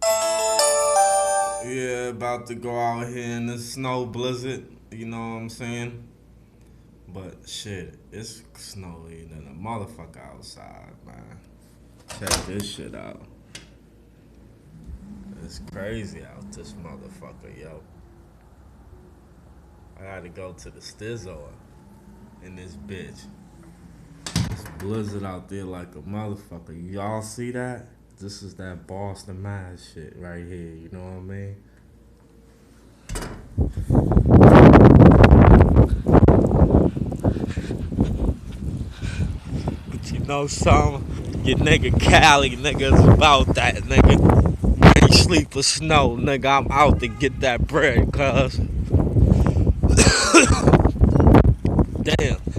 Yeah, about to go out here in the snow blizzard. You know what I'm saying? But shit, it's snowy than a motherfucker outside, man. Check this shit out. It's crazy out this motherfucker, yo. I had to go to the Stizzle in this bitch. It's blizzard out there like a motherfucker. Y'all see that? This is that Boston Mass shit right here. You know what I mean? But you know something? Your nigga Cali niggas about that nigga. Ain't sleep for snow, nigga. I'm out to get that bread, cuz. Damn.